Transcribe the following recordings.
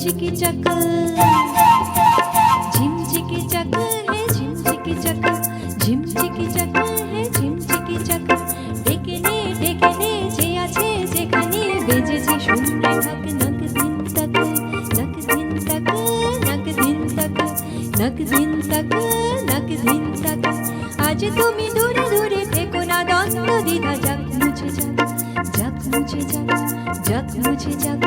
झिमझिकी चक झिमझिकी चक है झिमझिकी चक झिमझिकी चक है झिमझिकी चक ডেকে নে যে আছে যেখানে বেজেছে শূন্য ঢাক নক দিন তক নক দিন তক নক দিন তক নক দিন তক নক দিন তক আজ তুমি দূরে দূরে থেকো না দ্বন্দ্ব দ্বিধা যাক মুছে যাক যাক মুছে যাক যাক মুছে যাক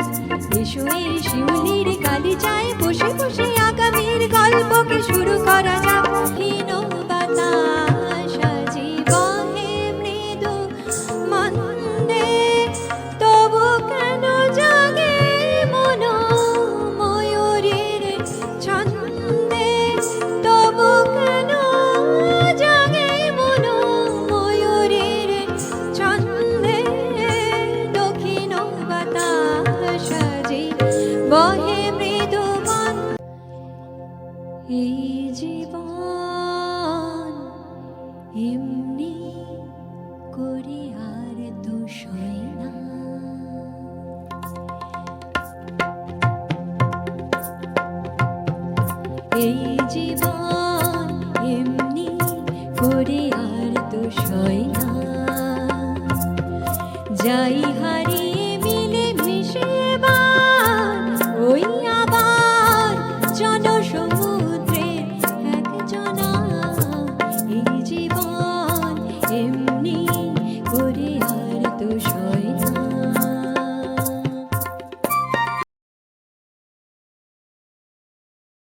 এসো এই শিউলির কালি চায় বসে বসে আগামীর গল্পকে শুরু করা যাক হীন বাতাস আজি বহে মৃদু মন্দে তবু কেন জাগে মন ময়ূরীর ছন্দে তবু কেন জাগে মন ময়ূরীর ছন্দে দক্ষিণ বাতাস আজি বহে মৃদু মন এই জীবন এমনি করে আর তো সয় না এই জীবন এমনি করে আর তো সয় না যাই হার